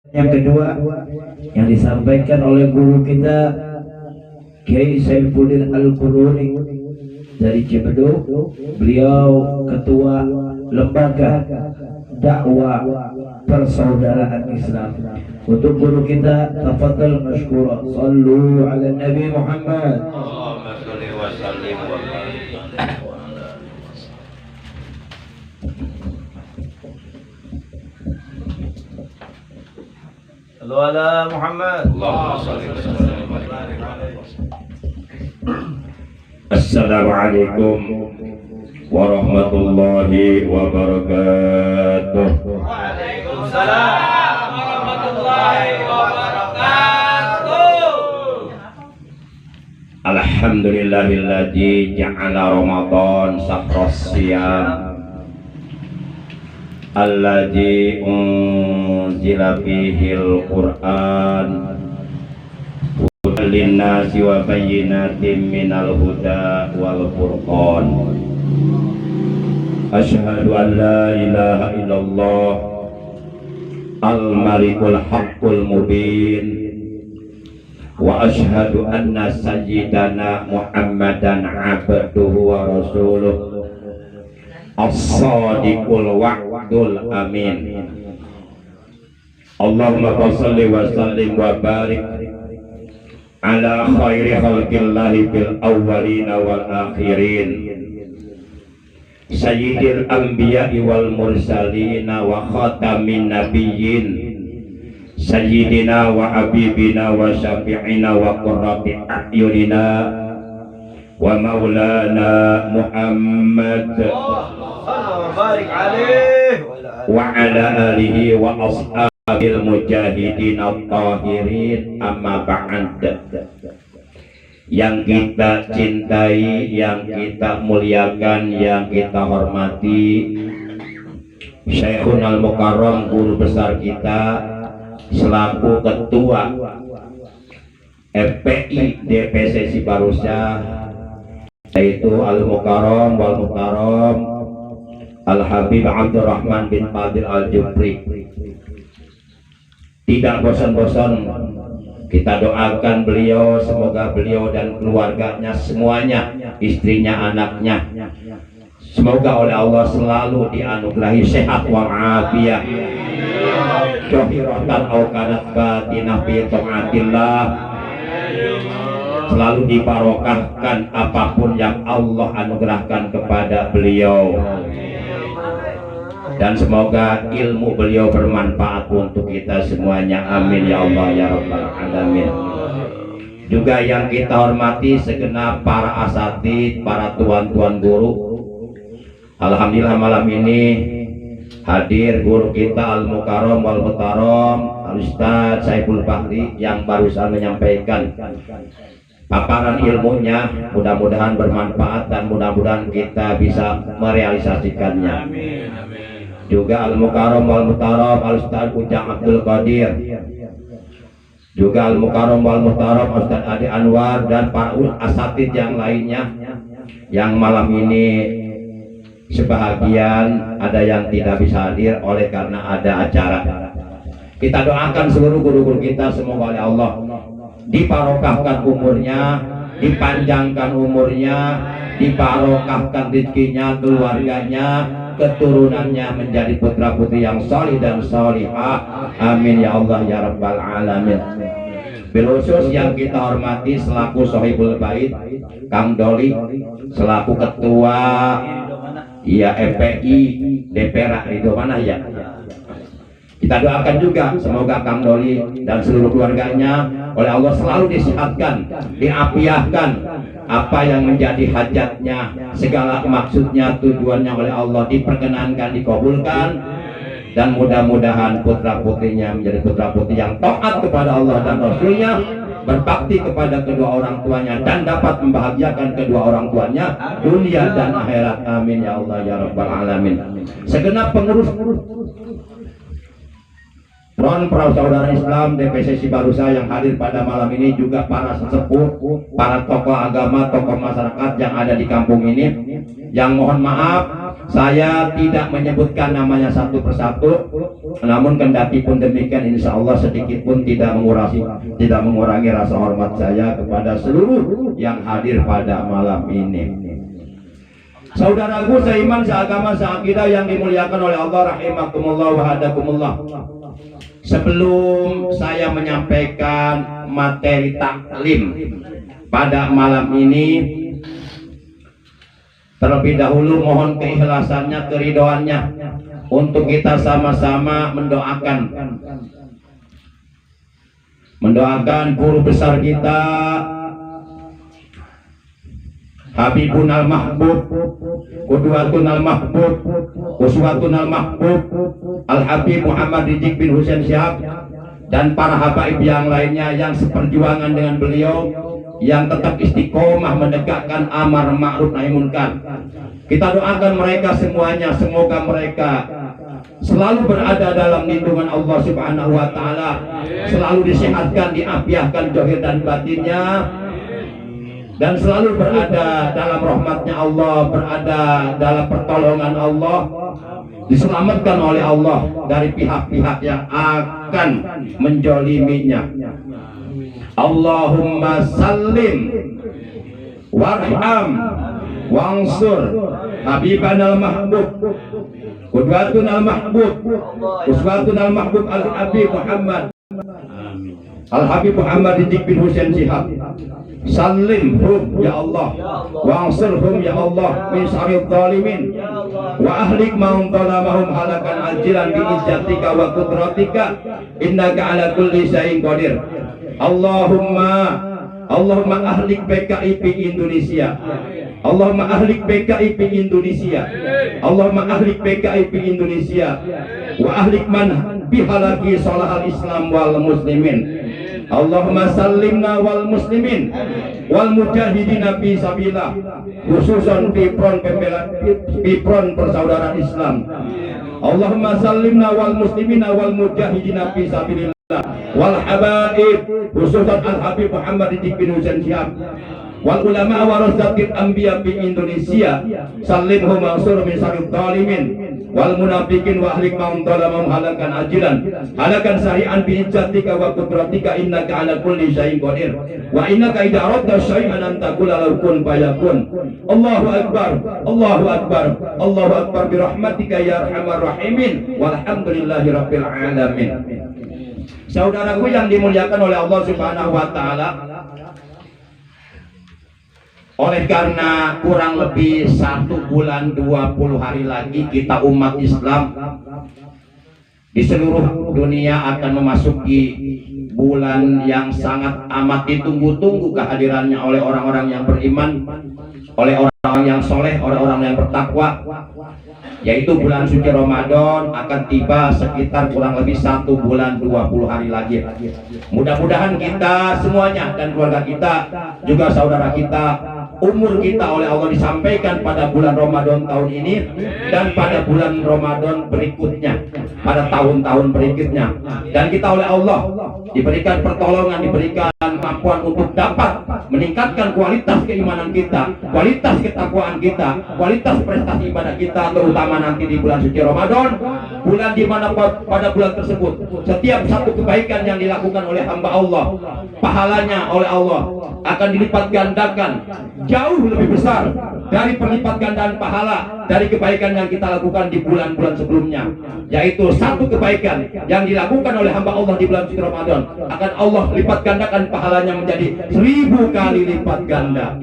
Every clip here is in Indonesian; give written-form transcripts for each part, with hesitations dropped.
Yang kedua yang disampaikan oleh guru kita Kiai Saifuddin Al-Quruni dari Cibeduk. Beliau ketua lembaga dakwah persaudaraan Islam. Untuk guru kita, tafadhal masykura. Shallu ala Nabi Muhammad. Allahumma shalli wa sallim wa barik. Sallu ala Muhammad. Allahumma shalli wa sallim wa barik. Assalamualaikum warahmatullahi wabarakatuh. Waalaikumsalam warahmatullahi wabarakatuh. Alhamdulillahilladzi ja'ala Ramadan sahras siyam alladzi unzila fihil Qur'an linnasi wa bayyinatin minal huda wal furqan. Asyhadu an la ilaha illallah al-malikul haqqul mubin wa asyhadu anna sayyidana Muhammadan abduhu wa rasuluh as-sadiqul wa'dul amin. Allahumma shalli wa sallim wa barik ala khairi khalqillahi fil awwalina wal akhirin sayyidil anbiya'i wal mursalina wa khatamin nabiyyin sayyidina wa habibina wa syafi'ina wa qurrati a'yunina wa maulana Muhammad wa ala alihi wa ashabil mujahidin at-tahirin. Amma ba'd. Yang kita cintai, yang kita muliakan, yang kita hormati, Syekhun Al-Mukarram, guru besar kita selaku ketua FPI DPC Sibarusah, yaitu Al-Mukarram wal Mukarram Al-Habib Abdurrahman bin Fadil Al-Jufri. Tidak bosan-bosan kita doakan beliau, semoga beliau dan keluarganya semuanya, istrinya, anaknya, semoga oleh Allah selalu dianugerahi sehat walafiat, dohiratan aukanat batinah fi ta'atillah, selalu dibarokahkan apapun yang Allah anugerahkan kepada beliau, dan semoga ilmu beliau bermanfaat untuk kita semuanya. Amin ya Allah ya Rabbal alamin. Juga yang kita hormati segenap para asatid, para tuan-tuan guru. Alhamdulillah malam ini hadir guru kita Al-Mukarram wal Mukarram Al-Ustaz Saiful Bahri yang barusan menyampaikan paparan ilmunya. Mudah-mudahan bermanfaat dan mudah-mudahan kita bisa merealisasikannya. Amin. Juga Al-Mukarram wal Mukarram Al-Ustaz Ujang Abdul Qadir, juga Al-Mukarram wal Mukarram Ustaz Adi Anwar, dan para asatid yang lainnya yang malam ini sebahagian ada yang tidak bisa hadir oleh karena ada acara. Kita doakan seluruh guru-guru kita, semoga oleh Allah dibarokahkan umurnya, dipanjangkan umurnya, dibarokahkan rezekinya, keluarganya, keturunannya menjadi putra putri yang salih dan salihah. Amin ya Allah ya Rabbal alamin. Khusus yang kita hormati selaku Sohibul Bait Kang Doli, selaku ketua ya FPI DPR itu mana ya, kita doakan juga semoga Kang Doli dan seluruh keluarganya oleh Allah selalu disehatkan, diapiahkan, apa yang menjadi hajatnya, segala maksudnya, tujuannya oleh Allah diperkenankan, dikabulkan, dan mudah-mudahan putra putrinya menjadi putra putri yang taat kepada Allah dan Rasulnya, berbakti kepada kedua orang tuanya, dan dapat membahagiakan kedua orang tuanya dunia dan akhirat. Amin ya Allah ya Rabbal alamin. Segenap pengurus Para saudara Islam DPSSI Barusa yang hadir pada malam ini, juga para sesepuh, para tokoh agama, tokoh masyarakat yang ada di kampung ini, yang mohon maaf saya tidak menyebutkan namanya satu persatu, namun kendati pun demikian insya Allah sedikit pun tidak mengurangi rasa hormat saya kepada seluruh yang hadir pada malam ini. Saudaraku seiman, seagama, seakidah yang dimuliakan oleh Allah, rahimakumullah wa hadakumullah. Sebelum saya menyampaikan materi taklim pada malam ini, terlebih dahulu mohon keikhlasannya, keridhoannya untuk kita sama-sama mendoakan guru besar kita, Habibun al-Mahbub, Qudwatun al-Mahbub, Uswatun al-Mahbub, Al-Habib Muhammad Rizik bin Husain Syihab, dan para habaib yang lainnya yang seperjuangan dengan beliau, yang tetap istiqomah menegakkan amar ma'ruf nahi munkar. Kita doakan mereka semuanya, semoga mereka selalu berada dalam lindungan Allah Subhanahu wa taala, selalu disehatkan, diafiahkan zahir dan batinnya, dan selalu berada dalam rahmatnya Allah, berada dalam pertolongan Allah, diselamatkan oleh Allah dari pihak-pihak yang akan menjoliminya. Allahumma sallim warham wansur Habiban al-Mahbub, Qudwatun al-Mahbub, Uswatun al-Mahbub Al-Habib Muhammad Al-Habib Muhammad Rizik bin Husain Syihab. Salimhum ya Allah, wa'ansurhum ya Allah min syarril zalimin, wa ahlik man zalamahum halakan ajilan bi izzatika wa qudratika innaka ala kulli syai'in qadir. Allahumma ahlik PKIP Indonesia, Allahumma ahlik PKIP Indonesia, Allahumma ahlik PKIP Indonesia, wa ahlik man bihalaki salahal Islam wal muslimin. Allahumma sallimna wal muslimin wal mujahidina fi sabilillah, khususan di front persaudaraan Islam. Allahumma sallimna wal muslimina wal mujahidina fi sabilillah wal habaib, khususan Al-Habib Muhammad Rizik bin Husain Syihab, wal ulama warasatil anbiya fi Indonesia. Sallimhum wansur min syarril zalimin wal munafiqin wa ahlik man zalamahum halakan ajilan halakan sari'an bi izzatika wa qudratika innaka ala kulli syai'in qadir wa innaka idza aradta syai'an an taqula lahu kun fayakun. Allahu akbar, Allahu akbar, Allahu akbar bi rahmatika ya arhamar rahimin walhamdulillahi rabbil alamin. Saudaraku yang dimuliakan oleh Allah Subhanahu wa taala, oleh karena kurang lebih 1 bulan 20 hari lagi kita umat Islam di seluruh dunia akan memasuki bulan yang sangat amat ditunggu-tunggu kehadirannya oleh orang-orang yang beriman, oleh orang-orang yang soleh, oleh orang yang bertakwa, yaitu bulan suci Ramadan akan tiba sekitar kurang lebih 1 bulan 20 hari lagi. Mudah-mudahan kita semuanya dan keluarga kita, juga saudara kita, umur kita oleh Allah disampaikan pada bulan Ramadan tahun ini dan pada bulan Ramadan berikutnya, pada tahun-tahun berikutnya, dan kita oleh Allah diberikan pertolongan, diberikan kemampuan untuk dapat meningkatkan kualitas keimanan kita, kualitas ketakwaan kita, kualitas prestasi ibadah kita, terutama nanti di bulan suci Ramadan, bulan di mana pada bulan tersebut setiap satu kebaikan yang dilakukan oleh hamba Allah, pahalanya oleh Allah akan dilipat gandakan jauh lebih besar dari perlipat gandaan pahala dari kebaikan yang kita lakukan di bulan-bulan sebelumnya, yaitu satu kebaikan yang dilakukan oleh hamba Allah di bulan suci Ramadan akan Allah lipat gandakan pahalanya menjadi 1000 kali lipat ganda.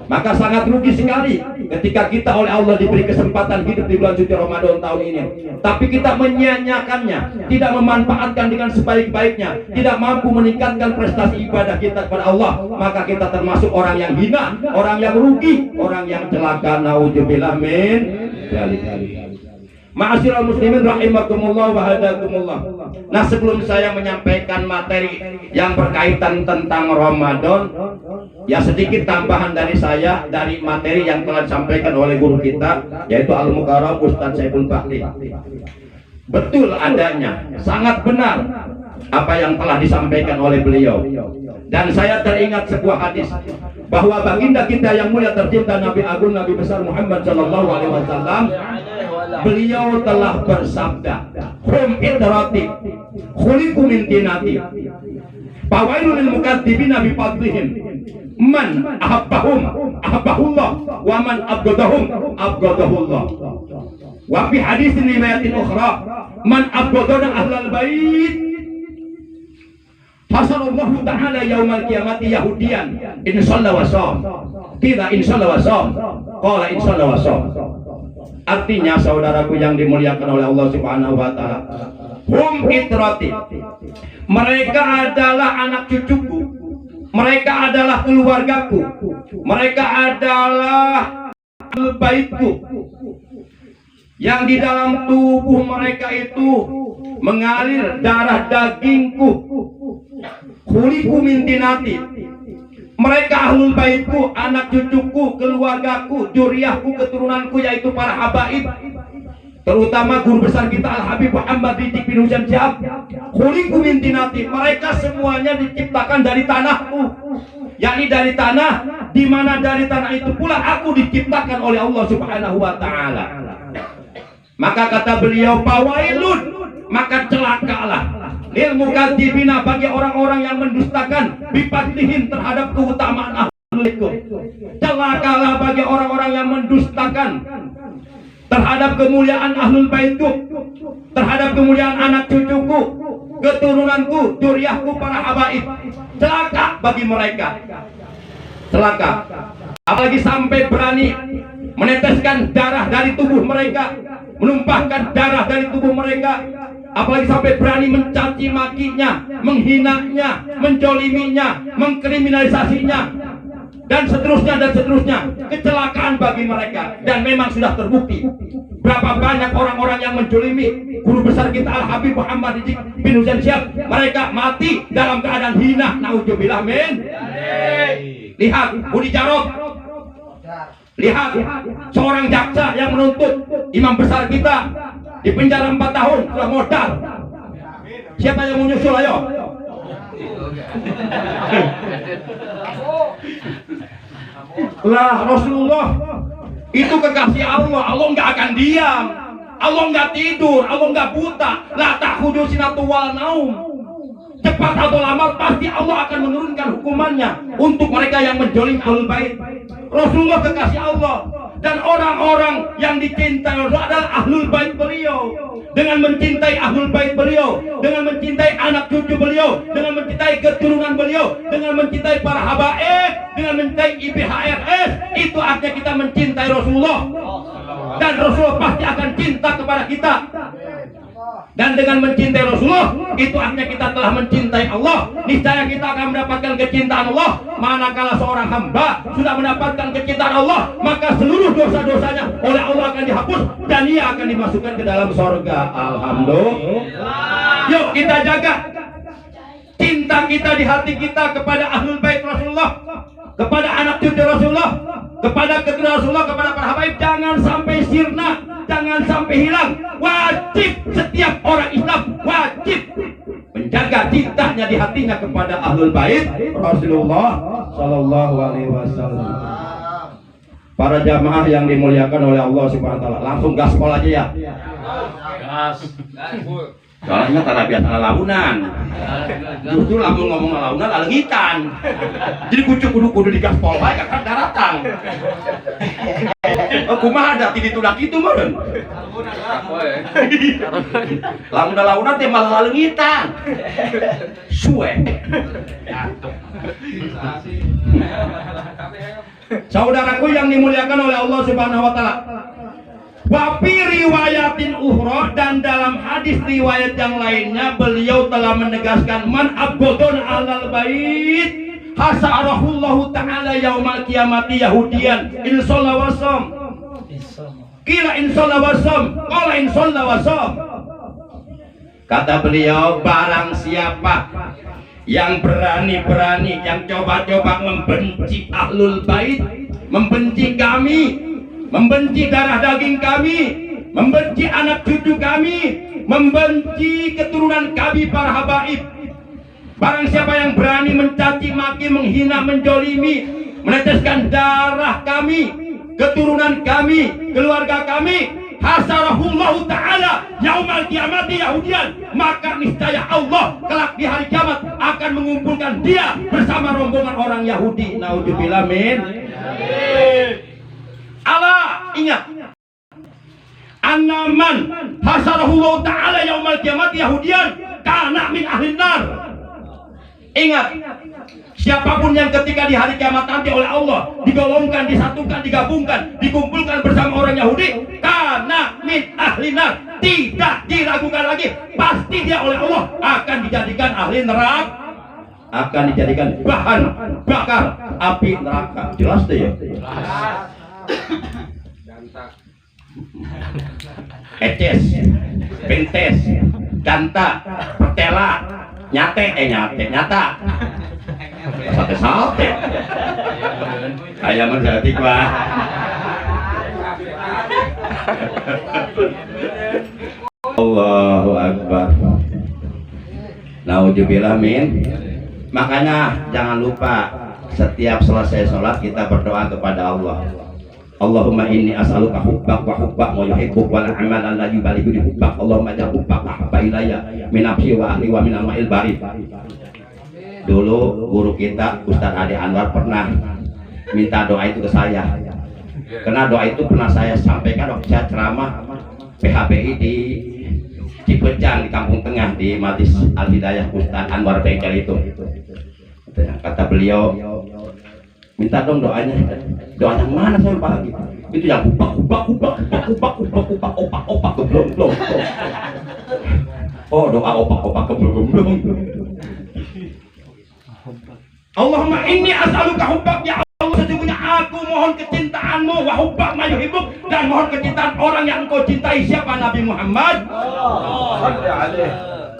Maka sangat rugi sekali ketika kita oleh Allah diberi kesempatan hidup di bulan suci Ramadan tahun ini, tapi kita menyia-nyiakannya, tidak memanfaatkan dengan sebaik-baiknya, tidak mampu meningkatkan prestasi ibadah kita kepada Allah, maka kita termasuk orang yang hina, orang yang rugi, orang yang celaka. Nauzubillah min dzalik. Ma'asyiral muslimin rahimakumullah wa hadakumullah. Nah, sebelum saya menyampaikan materi yang berkaitan tentang Ramadan, ya sedikit tambahan dari saya dari materi yang telah disampaikan oleh guru kita, yaitu Al-Mukarram Ustaz Saiful Bahri. Betul adanya, sangat benar apa yang telah disampaikan oleh beliau. Dan saya teringat sebuah hadis bahwa baginda kita yang mulia tercinta Nabi Agung Nabi besar Muhammad sallallahu alaihi wasallam, beliau telah bersabda, "Hum itrati, khuliqu min tinati, fawailul lil mukadzibina bi fadlihim, man ahabbahum ahabbahullah, wa man abghadahum abghadahullah." Wa fi hadisin riwayatin ukhra, "Man abghadana ahlal bait fasallallahu ta'ala yaumal qiyamati yahudiyan insyaallah wasam." Tidak insyaallah wasam, qala insyaallah wasam. Artinya saudaraku yang dimuliakan oleh Allah Subhanahu wa taala, hum itrati, mereka adalah anak cucuku, mereka adalah keluargaku, mereka adalah baitku, yang di dalam tubuh mereka itu mengalir darah dagingku. Khuliqu min tinati, mereka ahlul baitku, anak cucuku, keluargaku, juriyahku, keturunanku, yaitu para habaib, terutama guru besar kita Al-Habib Muhammad Ridzik bin Husain Syihab. Khuliqu min tinati, mereka semuanya diciptakan dari tanahku, yakni dari tanah, di mana dari tanah itu pula aku diciptakan oleh Allah Subhanahu wa taala. Maka kata beliau, "Fawailun," maka celakalah, lil mukadzibina, bagi orang-orang yang mendustakan, bifadlihim, terhadap keutamaan ahlul baitku. Celakalah bagi orang-orang yang mendustakan terhadap kemuliaan ahlul baitku, terhadap kemuliaan anak cucuku, keturunanku, dzurriyyahku, para habaib. Celaka bagi mereka, celaka. Apalagi sampai berani meneteskan darah dari tubuh mereka, menumpahkan darah dari tubuh mereka, apalagi sampai berani mencaci makinya, menghinanya, menjoliminya, mengkriminalisasinya, dan seterusnya dan seterusnya. Kecelakaan bagi mereka. Dan memang sudah terbukti berapa banyak orang-orang yang menjolimi guru besar kita Al-Habib Muhammad Ridzik bin Husain Syihab, mereka mati dalam keadaan hina, naudzubillah min. Lihat Budi Jarot, lihat seorang jaksa yang menuntut imam besar kita di penjara 4 tahun, sudah modal. Siapa yang mau nyusul, ayo? Lah, Rasulullah itu kekasih Allah. Allah nggak akan diam, Allah nggak tidur, Allah nggak buta. La ta'khudhu sinatun wala naum. Cepat atau lambat pasti Allah akan menurunkan hukumannya untuk mereka yang menjolim ahlul bait. Rasulullah kekasih Allah, dan orang-orang yang dicintai Rasulullah adalah ahlul bait beliau. Dengan mencintai ahlul bait beliau, dengan mencintai anak cucu beliau, dengan mencintai keturunan beliau, dengan mencintai para habaib, dengan mencintai IPHRS, itu artinya kita mencintai Rasulullah. Dan Rasulullah pasti akan cinta kepada kita. Dan dengan mencintai Rasulullah, itu artinya kita telah mencintai Allah. Niscaya kita akan mendapatkan kecintaan Allah. Manakala seorang hamba sudah mendapatkan kecintaan Allah, maka seluruh dosa-dosanya oleh Allah akan dihapus dan ia akan dimasukkan ke dalam surga. Alhamdulillah. Yuk kita jaga cinta kita di hati kita kepada ahlul bait Rasulullah, kepada anak cucu Rasulullah, kepada keturunan Rasulullah, kepada para habaib. Jangan sampai sirna, jangan sampai hilang. Wajib setiap orang Islam wajib menjaga cintanya di hatinya kepada ahlul bait Rasulullah sallallahu alaihi wasallam. Para jamaah yang dimuliakan oleh Allah Subhanahu wa taala, langsung gaspol aja ya. Gas. Soalnya karena biasa launan. Justru lamun ngomong launan alengitan. Jadi kudu digaspol bae ka daratan. Kumaha ada di tudak kitu meureun. Lamun launan teh malah alengitan. Suwe. Saudaraku yang dimuliakan oleh Allah Subhanahu wa taala. Wa fi riwayatin ukhra, dan dalam hadis riwayat yang lainnya beliau telah menegaskan, man abghadun alal bait hasarahullahu ta'ala yaumal qiyamati yahudiyan insyaallah wasam. Kila insyaallah wasam, qala insyaallah wasam. Kata beliau, barang siapa yang berani-berani, yang coba-coba membenci ahlul bait, membenci kami, membenci darah daging kami, membenci anak cucu kami, membenci keturunan kami para habaib. Barang siapa yang berani mencaci maki, menghina, menjolimi, meneteskan darah kami, keturunan kami, keluarga kami, hasarahullahu ta'ala yaumal kiamati Yahudian, maka niscaya Allah kelak di hari kiamat akan mengumpulkan dia bersama rombongan orang Yahudi. Naudzubillah min. Allah ingat, annaman hasarahullahu ta'ala yaumal kiamati Yahudian kana min ahlin nar. Ingat, siapapun yang ketika di hari kiamat nanti oleh Allah digolongkan, disatukan, digabungkan, dikumpulkan bersama orang Yahudi, karena min ahlinar, tidak diragukan lagi, pasti dia oleh Allah akan dijadikan ahli neraka, akan dijadikan bahan bakar api neraka. Jelas deh ya? Eces, pentes, ganta, petela, nyata sate ayam menjadi wah. Allahu Akbar. Naudzubillah min. Makanya jangan lupa setiap selesai sholat kita berdoa kepada Allah. Allahumma inni as'aluka hubbak wa hubbak wa yuhibbuk wal amal alladhi yubalighu hubbak. Allahumma ja'al hubbak ahabba ilayya min nafsi wa ahli wa min al-ma'il barid. Dulu guru kita Ustaz Adi Anwar pernah minta doa itu ke saya. Karena doa itu pernah saya sampaikan waktu saya ceramah PHBI di Cipejang di Kampung Tengah di Majlis Al Hidayah Ustaz Anwar Bengkel itu. Kata beliau, minta dong doanya. Doa yang mana saya lupa lagi. Itu yang opak keblong. Oh, doa opak keblong. Allahumma inni as'aluka hubbak ya Allah, sesungguhnya aku mohon kecintaanmu, wa hubbak ma yuhibbuk, dan mohon kecintaan orang yang engkau cintai. Siapa? Nabi Muhammad.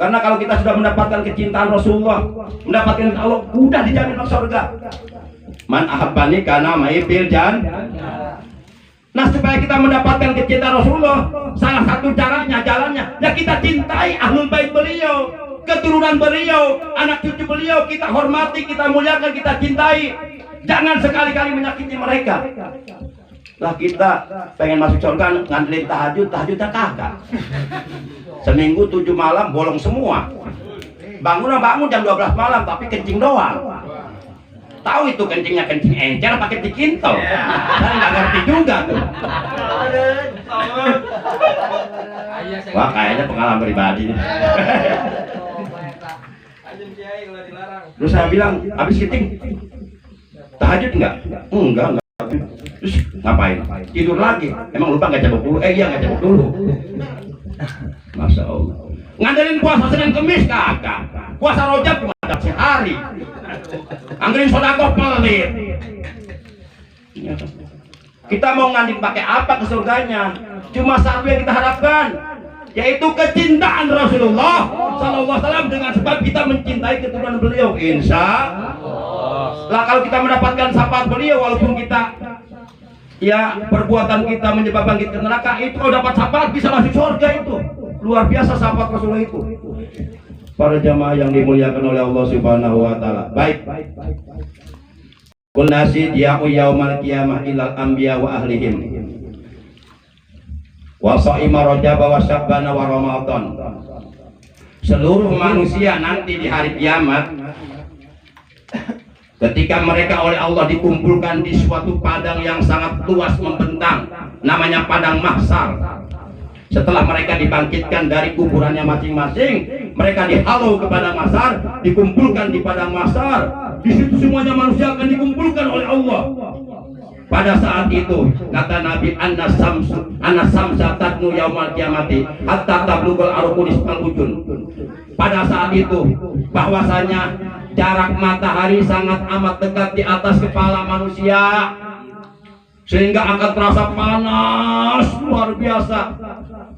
Karena kalau kita sudah mendapatkan kecintaan Rasulullah, mendapatkan Allah, udah dijamin masuk surga. Man ahabbani kana ma'i fil jannah. Nah, supaya kita mendapatkan kecintaan Rasulullah, salah satu caranya, jalannya, ya kita cintai ahlul bait beliau, keturunan beliau, anak cucu beliau, kita hormati, kita muliakan, kita cintai. Jangan sekali-kali menyakiti mereka. Lah kita pengen masuk surga ngandelin tahajudnya kagak. Seminggu 7 malam bolong semua. Bangun jam 12 malam tapi kencing doang. Tahu itu kencingnya kencing encer pakai dikintol. Saya nggak ngerti juga tuh. Wah, kayaknya pengalaman pribadi nih. Terus saya bilang, habis kencing tahajud enggak? Enggak. Terus ngapain? Tidur lagi. Emang lupa nggak cabut dulu? Iya nggak cabut dulu. Masya Allah. Ngandelin puasa Senin Kemis kagak. Puasa Rojab cuma ada sehari. Anggerin sodakoh pelit. Kita mau ngandil pakai apa ke surganya? Cuma satu yang kita harapkan, yaitu kecintaan Rasulullah SAW, dengan sebab kita mencintai keturunan beliau. Insya Allah. Lah kalau kita mendapatkan syafaat beliau, walaupun kita ya perbuatan kita menyebabkan kita ke neraka, itu kalau dapat syafaat bisa masuk surga. Itu luar biasa syafaat Rasulullah itu. Para jamaah yang dimuliakan oleh Allah Subhanahu wa taala. Baik. Kul nasid ya'u yaumal qiyamah ilal anbiya wa ahlihim. Wa sha'ima Rajab wa Sya'ban wa Ramadan. Seluruh manusia nanti di hari kiamat, ketika mereka oleh Allah dikumpulkan di suatu padang yang sangat luas membentang, namanya padang mahsyar. Setelah mereka dibangkitkan dari kuburannya masing-masing, mereka dihalau ke padang mahsyar, dikumpulkan di padang mahsyar. Di situ semuanya manusia akan dikumpulkan oleh Allah. Pada saat itu kata Nabi, Anna samsa tadnu yaumal qiyamati hatta tablugul arqudis al-ujun. Pada saat itu bahwasanya jarak matahari sangat amat dekat di atas kepala manusia, sehingga akan terasa panas luar biasa,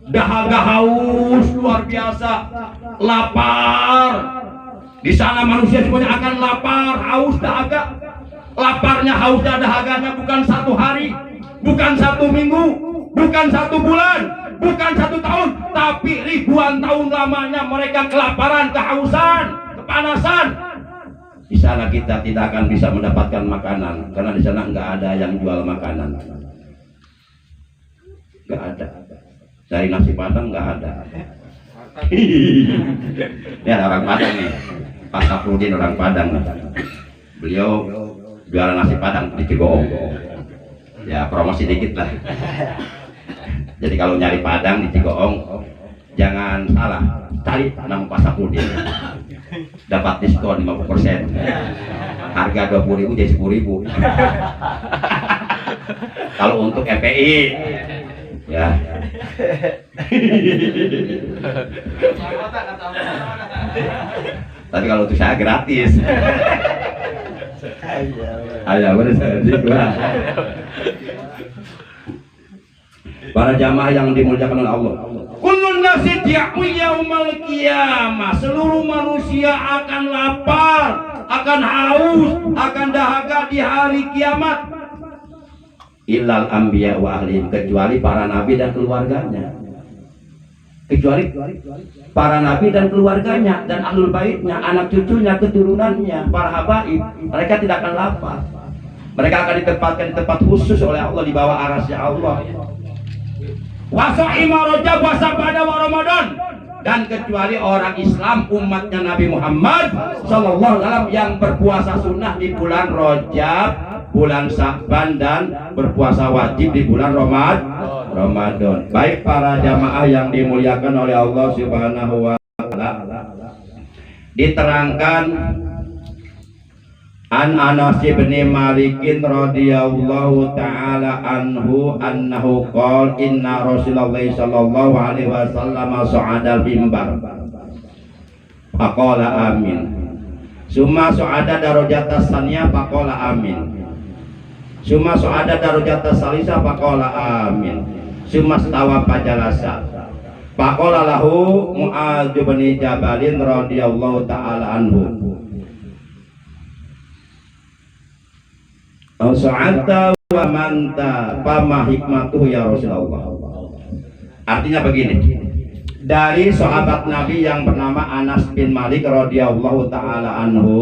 dahaga haus luar biasa, lapar. Di sana manusia semuanya akan lapar, haus, dahaga. Laparnya, hausnya, dahaganya bukan 1 hari, bukan 1 minggu, bukan 1 bulan, bukan 1 tahun, tapi ribuan tahun lamanya mereka kelaparan, kehausan, kepanasan. Di sana kita tidak akan bisa mendapatkan makanan, karena di sana nggak ada yang jual makanan, nggak ada. Dari nasi padang nggak ada. Ini ada orang Padang nih, Pak Safrudin, orang Padang. Beliau jualan nasi padang di Cigoong. Ya promosi dikit lah. Jadi kalau nyari Padang di Cigoong, jangan salah, cari nama Pak Safrudin. Dapat diskon 50%. Harga 20.000 jadi 10.000. Kalau untuk MPI ya. Tapi kalau untuk saya gratis. Ayo benar. Para jamaah yang dimuliakan oleh Allah. Kullun nasi ya'u yaumal qiyamah. Seluruh manusia akan lapar, akan haus, akan dahaga di hari kiamat. Illal anbiya wa ahlihim, kecuali para nabi dan keluarganya. Kecuali para nabi dan keluarganya dan ahlul baitnya, anak cucunya, keturunannya, para habaib, mereka tidak akan lapar. Mereka akan ditempatkan di tempat khusus oleh Allah di bawah arasy Allah. Wasa'ima rajab wasabada wa Ramadan, dan kecuali orang Islam umatnya Nabi Muhammad sallallahu alaihi wasallam yang berpuasa sunnah di bulan Rajab, bulan Sya'ban, dan berpuasa wajib di bulan Ramadan. Baik para jamaah yang dimuliakan oleh Allah Subhanahu wa taala, diterangkan an Anas bin Malik radhiyallahu taala anhu annahu qala inna Rasulullah sallallahu alaihi wasallam sa'ada al-mimbar faqala amin summa sa'ada darajatas saniyah faqala amin summa sa'ada darajatas salisa faqala amin summa stawa fajalasa faqala lahu Mu'adz bin Jabal radhiyallahu taala anhu Sa'ata wa manta fama hikmatuhu ya Rasulullah. Artinya begini, dari sahabat Nabi yang bernama Anas bin Malik radhiyallahu taala anhu.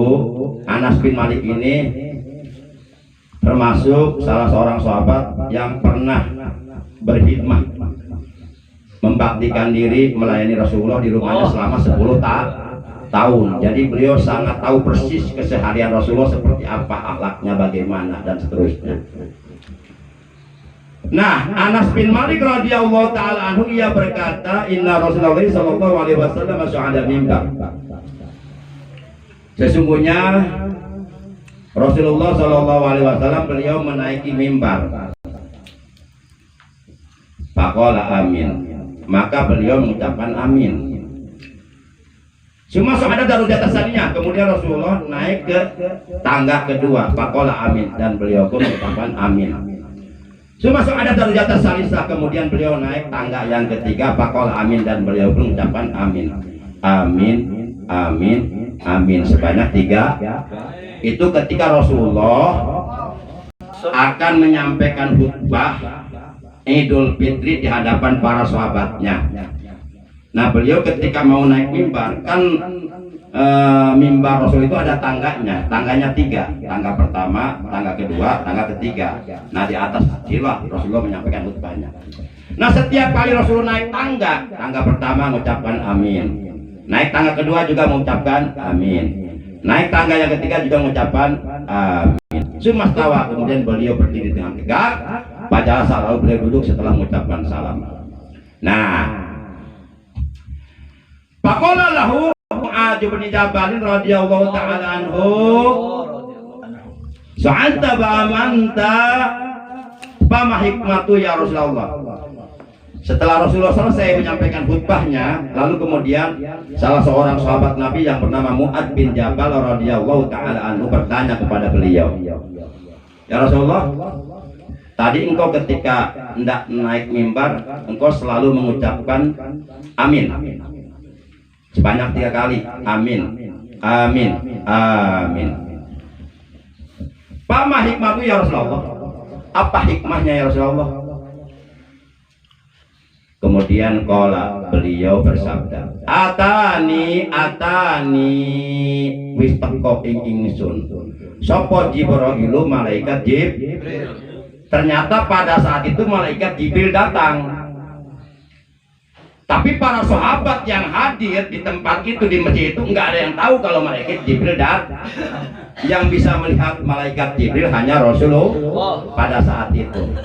Anas bin Malik ini termasuk salah seorang sahabat yang pernah berkhidmah, membaktikan diri melayani Rasulullah di rumahnya selama 10 tahun. Jadi beliau sangat tahu persis keseharian Rasulullah seperti apa, akhlaknya bagaimana, dan seterusnya. Nah, Anas bin Malik radhiyallahu taala anhu ia berkata, inna Rasulullah sallallahu alaihi wasallam sa'ada mimbar. Sesungguhnya Rasulullah sallallahu alaihi wasallam beliau menaiki mimbar. Faqala amin. Maka beliau mengucapkan amin. Cuma ada darujat asalnya, kemudian Rasulullah naik ke tangga kedua, faqala amin, dan beliau pun mengucapkan amin. Cuma ada darujat salisa, kemudian beliau naik tangga yang ketiga, faqala amin, dan beliau pun mengucapkan amin. Amin, amin, amin, sebanyak 3. Itu ketika Rasulullah akan menyampaikan khutbah Idul Fitri di hadapan para sahabatnya. Nah, beliau ketika mau naik mimbar, kan mimbar Rasul itu ada tangganya 3, tangga pertama, tangga kedua, tangga ketiga. Nah, di atas silah Rasulullah menyampaikan khutbahnya. Nah, setiap kali Rasulullah naik tangga pertama mengucapkan amin, naik tangga kedua juga mengucapkan amin, naik tangga yang ketiga juga mengucapkan amin. Cuma tawa, kemudian beliau berdiri dengan tegak, baca salam, lalu beliau duduk setelah mengucapkan salam. Nah, faqala lahu Mu'adz bin Jabal radhiyallahu taala anhu sa'anta ba'amanta fama hikmatu ya Rasulullah. Setelah Rasulullah selesai menyampaikan khutbahnya, lalu kemudian salah seorang sahabat Nabi yang bernama Mu'adz bin Jabal radhiyallahu taala anhu bertanya kepada beliau, ya Rasulullah, tadi engkau ketika hendak naik mimbar, engkau selalu mengucapkan amin sebanyak 3 kali, amin, amin, amin. Fama hikmahku ya Rasulullah, apa hikmahnya ya Rasulullah? Kemudian beliau bersabda, atani wis teko ing ingsun sapa Jibril, malaikat Jibril. Ternyata pada saat itu malaikat Jibril datang. Tapi para sahabat yang hadir di tempat itu, di masjid itu, nggak ada yang tahu kalau malaikat Jibril datang. Yang bisa melihat malaikat Jibril hanya Rasulullah pada saat itu.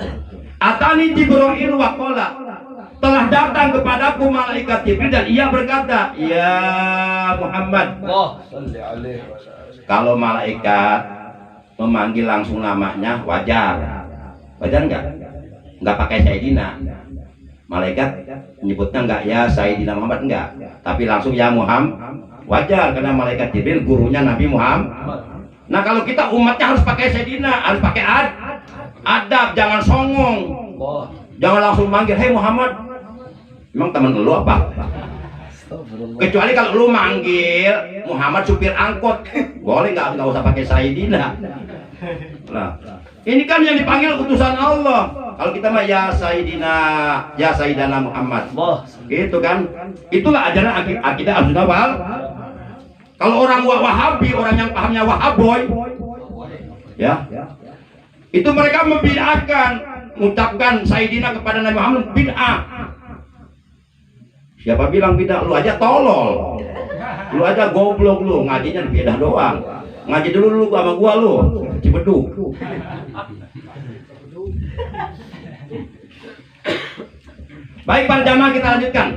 Atani Jibril wa qala, telah datang kepadaku malaikat Jibril dan ia berkata, ya Muhammad. Kalau malaikat memanggil langsung namanya wajar nggak pakai Sayyidina. Malaikat menyebutnya nggak ya Sayyidina Muhammad, enggak, tapi langsung ya Muhammad, wajar karena malaikat Jibril gurunya Nabi Muhammad. Nah kalau kita umatnya harus pakai Sayyidina, harus pakai adab, jangan songong, jangan langsung manggil hei Muhammad. Emang teman lu apa? Kecuali kalau lu manggil Muhammad supir angkot, boleh nggak usah pakai Sayyidina. Nah ini kan yang dipanggil utusan Allah. Kalau kita mah ya Sayyidina Muhammad, gitu kan? Itulah ajaran akidah Ahlussunnah wal. Kalau orang Wahabi, orang yang pahamnya Wahaboy, ya, itu mereka membid'ahkan, mengucapkan Sayyidina kepada Nabi Muhammad, bid'ah. Siapa bilang bid'ah? Lu aja tolol, lu aja goblok, lu ngajinya beda doang. Ngaji dulu sama gua lu, Cibeduk. Baik para jamaah, kita lanjutkan.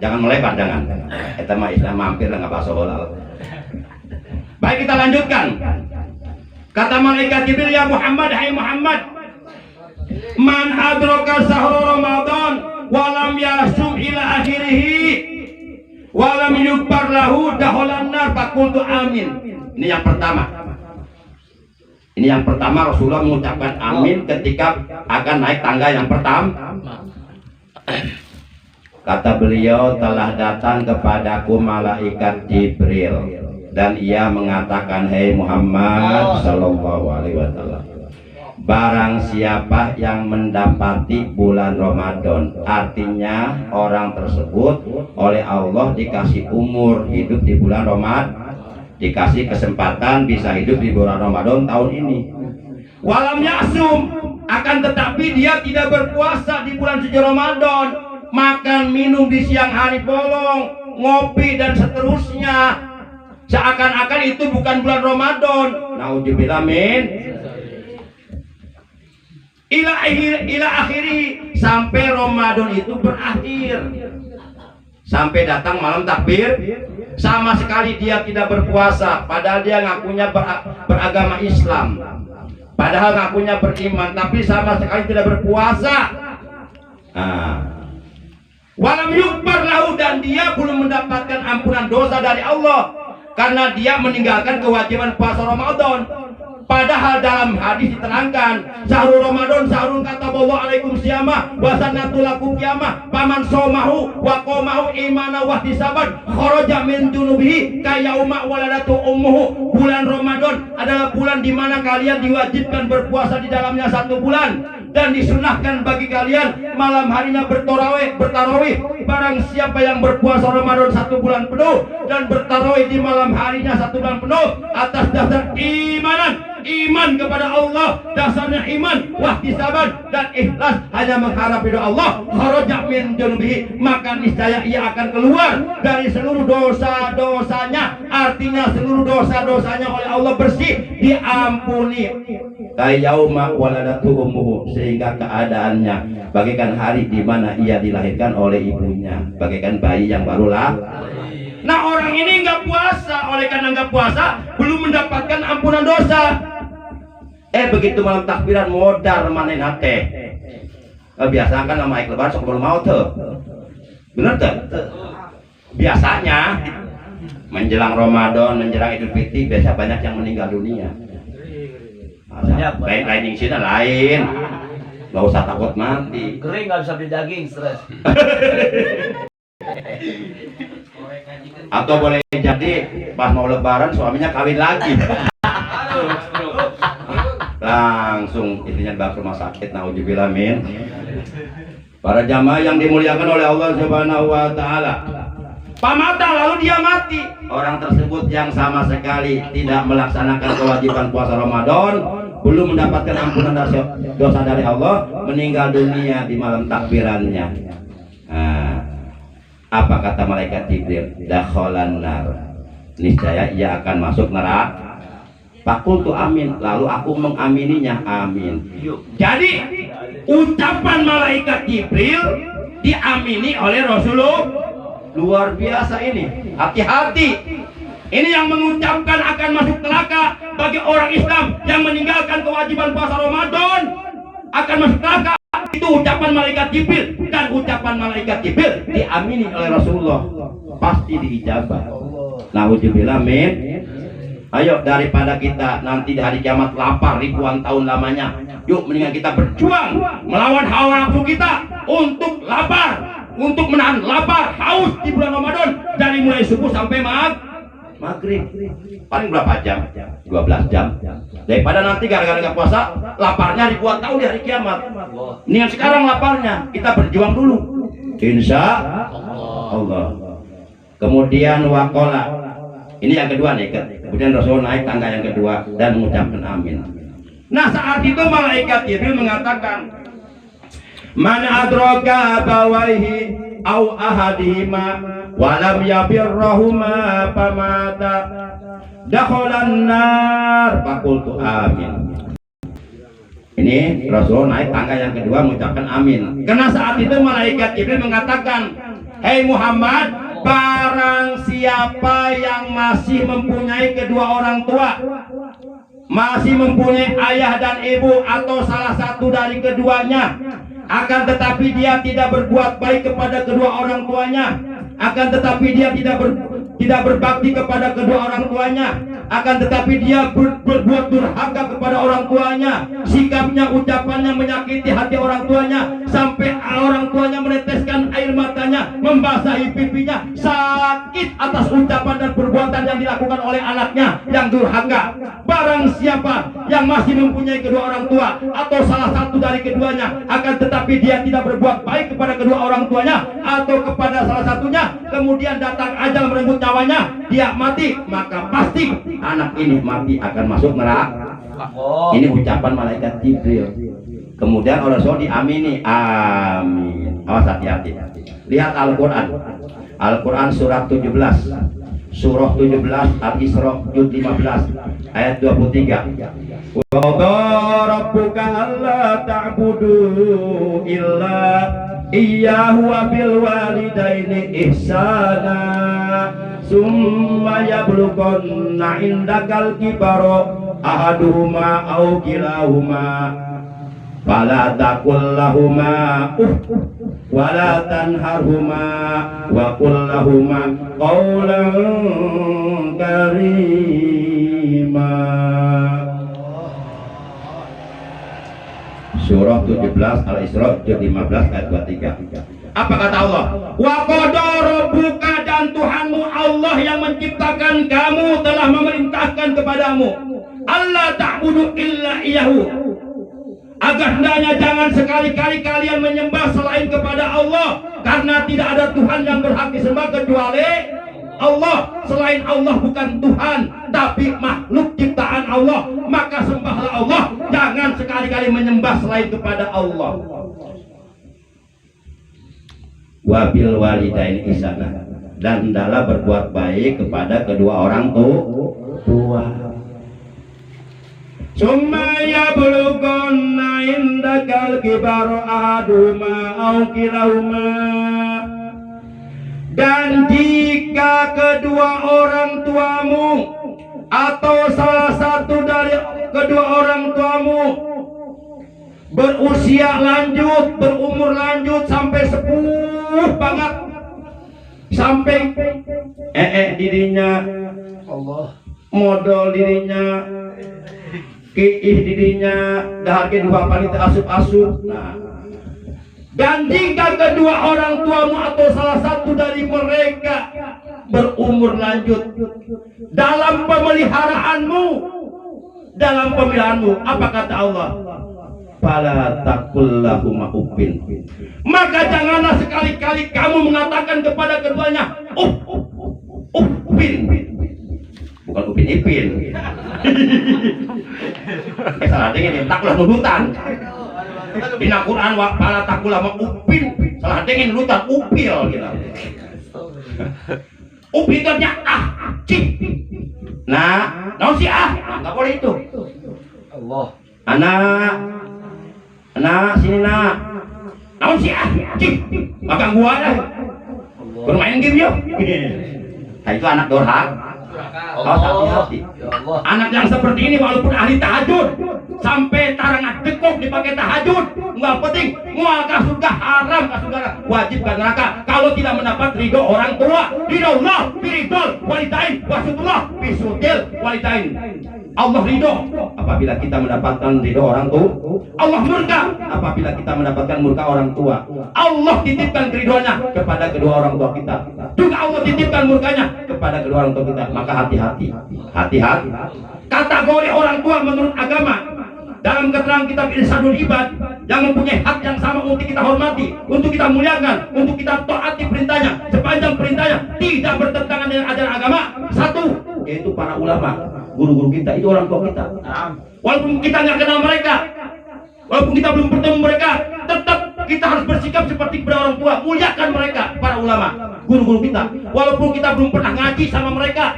Jangan melebar, jangan. Kita mah Islam mampir lah, nggak bahasa halal. Baik, kita lanjutkan. Kata malaikat Jibril, ya Muhammad, hai Muhammad, man adraka sahur Ramadan walam yasum ila akhirih walam yukbar lahu daholan nar fakultu amin. Ini yang pertama. Rasulullah mengucapkan amin ketika akan naik tangga yang pertama. Kata beliau, telah datang kepadaku malaikat Jibril dan ia mengatakan, hei Muhammad sallallahu alaihi wasallam, barang siapa yang mendapati bulan Ramadan, artinya orang tersebut oleh Allah dikasih umur hidup di bulan Ramadan, dikasih kesempatan bisa hidup di bulan Ramadan tahun ini. Walam yasum, akan tetapi dia tidak berpuasa di bulan suci Ramadan, makan minum di siang hari bolong, ngopi dan seterusnya, seakan-akan itu bukan bulan Ramadan. Nauzubillah min. Ila akhiri, sampai Ramadan itu berakhir, sampai datang malam takbir. Sama sekali dia tidak berpuasa, padahal dia ngakunya beragama Islam, padahal ngakunya beriman, tapi sama sekali tidak berpuasa. Walam yukbar lahu, dan dia belum mendapatkan ampunan dosa dari Allah karena dia meninggalkan kewajiban puasa Ramadan. Padahal dalam hadis diterangkan, syahrul Ramadan syahrul kataballahu alaikum siyamah wa sannatul lakum qiyamah paman somahu wa qomahu imana wa ihtisaban kharaja min dunubihi kayauma waladatu ummuhu. Bulan Ramadan adalah bulan di mana kalian diwajibkan berpuasa di dalamnya 1 bulan dan disunahkan bagi kalian malam harinya bertarawih. Barang siapa yang berpuasa Ramadan 1 bulan penuh dan bertarawih di malam harinya 1 bulan penuh atas dasar iman kepada Allah, dasarnya iman, wahtisaban dan ikhlas hanya mengharap ridha Allah, kharaja min dunubihi, maka niscaya ia akan keluar dari seluruh dosa-dosanya. Artinya seluruh dosa-dosanya oleh Allah bersih, diampuni. Kayauma waladatu ummuhu, sehingga keadaannya bagaikan hari di mana ia dilahirkan oleh ibunya, bagaikan bayi yang baru lahir. Nah, orang ini nggak puasa, oleh karena nggak puasa belum mendapatkan ampunan dosa. Begitu malam takbiran modar manen hati. Biasa kan nama ikhlas lebaran sok belum mau tuh. Bener tuh? Biasanya menjelang Ramadan, menjelang Idul Fitri biasa banyak yang meninggal dunia. Lain sini lain. Gak usah takut mati. Kering nggak bisa beli daging, stres. Atau boleh jadi pas mau lebaran suaminya kawin lagi. Langsung intinya dibawa ke rumah sakit, nauzubillah min. Para jamaah yang dimuliakan oleh Allah Subhanahu wa taala. Pamata lalu dia mati. Orang tersebut yang sama sekali tidak melaksanakan kewajiban puasa Ramadan, belum mendapatkan ampunan dosa dari Allah, meninggal dunia di malam takbirannya. Nah, apa kata malaikat Jibril? Dakhalan nar. Niscaya ia akan masuk neraka. Fakultu amin. Lalu aku mengamininya. Amin. Jadi ucapan malaikat Jibril diamini oleh Rasulullah. Luar biasa ini. Hati-hati. Ini yang mengucapkan akan masuk neraka bagi orang Islam yang meninggalkan kewajiban puasa Ramadan akan masuk neraka. Itu ucapan malaikat Jibril, dan ucapan malaikat Jibril diamini oleh Rasulullah. Pasti diijabah. Nauzubillah min. Ayo, daripada kita nanti di hari kiamat lapar ribuan tahun lamanya, yuk mendingan kita berjuang melawan hawa nafsu kita untuk lapar, untuk menahan lapar haus di bulan Ramadan dari mulai subuh sampai maghrib. Paling berapa jam? 12 jam. Daripada nanti gara-gara nggak puasa laparnya ribuan tahun di hari kiamat. Mendingan sekarang laparnya kita berjuang dulu, insya Allah. Kemudian wakola, ini yang kedua nih. Kemudian Rasul naik tangga yang kedua dan mengucapkan amin. Nah, saat itu malaikat Jibril mengatakan, man adraka bawaihi au ahadihima walam yabirrahuma pamata dakhalan nar. Fakultu amin. Ini Rasul naik tangga yang kedua mengucapkan amin. Karena saat itu malaikat Jibril mengatakan, hei Muhammad, barang siapa yang masih mempunyai kedua orang tua, masih mempunyai ayah dan ibu atau salah satu dari keduanya, akan tetapi dia tidak berbuat baik kepada kedua orang tuanya, akan tetapi dia tidak berbakti kepada kedua orang tuanya, akan tetapi dia berbuat durhaka kepada orang tuanya, sikapnya, ucapannya menyakiti hati orang tuanya, sampai orang tuanya meneteskan air matanya, membasahi pipinya, sakit atas ucapan dan perbuatan yang dilakukan oleh anaknya yang durhaka. Barang siapa yang masih mempunyai kedua orang tua atau salah satu dari keduanya, akan tetapi dia tidak berbuat baik kepada kedua orang tuanya atau kepada salah satunya, kemudian datang ajal merenggut nyawanya, dia mati, maka pasti anak ini mati akan masuk neraka. Ini ucapan malaikat Jibril. Kemudian oleh Rasul diamini, amin. Awas, hati-hati. Lihat Al-Quran. Al-Quran surat 17, surah 17 Al-Isra juz 15 ayat 23. Wa qada rabbuka alla ta'budu illa iyyahu wa bil walidaini ihsana summa yablughanna indakal kibara ahaduhuma aw kilahuma fala taqul lahuma wala tanharhuma wa qul lahuma qawlan karima. Surah 17 Al-Isra juz 15 ayat 23. Apa kata Allah? Wa qada rabbuka, dan Tuhanmu Allah yang menciptakan kamu telah memerintahkan kepadamu Allah ta'budu illa iyyahu, agar hendaknya jangan sekali-kali kalian menyembah selain kepada Allah, karena tidak ada Tuhan yang berhak disembah kecuali Allah. Selain Allah bukan Tuhan, tapi makhluk ciptaan Allah. Maka sembahlah Allah, jangan sekali-kali menyembah selain kepada Allah. Wabil walidain ihsana, dan hendaklah berbuat baik kepada kedua orang tua. Summa yablughanna indakal kibaru ahaduhuma aw kilahuma, dan jika kedua orang tuamu atau salah satu dari kedua orang tuamu berusia lanjut, berumur lanjut sampai sepuh banget, sampai dirinya Allah, modal dirinya, kiih dirinya, dahar kedua panita asup-asup. Nah, dan jika kedua orang tuamu atau salah satu dari mereka berumur lanjut dalam pemeliharaanmu, apa kata Allah? fala taqul lahum uffin. Maka janganlah sekali-kali kamu mengatakan kepada keduanya uffin. Bukan upin ipin. Salah dengin taklah nudutan. Dina Quran wa fala taqul lahum uffin. Salah dengin nudutan upil gitu. Upil itu cik. Nah, naon sih enggak boleh itu. Allah. Anak sini nak. Naon sih cik. Magang gua dah. Bermain game yuk. Nah, itu anak dorhak. Kau hati-hati. Anak yang seperti ini walaupun ahli tahajud sampai tarangan dekok dipakai tahajud, nggak penting mual ke surga haram ke surga wajib ke neraka kalau tidak mendapat ridho orang tua. Ridho Allah, biridol walidain, wasudullah, bisudil walidain. Allah ridho apabila kita mendapatkan ridho orang tua. Allah murka apabila kita mendapatkan murka orang tua. Allah titipkan ridhonya kepada kedua orang tua kita. Juga Allah titipkan murkanya kepada kedua orang tua kita. Maka hati-hati. Kategori orang tua menurut agama dalam keterangan kitab Irsyadul Ibad yang mempunyai hak yang sama untuk kita hormati, untuk kita muliakan, untuk kita taati perintahnya sepanjang perintahnya tidak bertentangan dengan ajaran agama. Satu, yaitu para ulama, guru-guru kita, itu orang tua kita. Walaupun kita nggak kenal mereka, walaupun kita belum bertemu mereka, tetap kita harus bersikap seperti kepada orang tua, muliakan mereka, para ulama, guru-guru kita. Walaupun kita belum pernah ngaji sama mereka,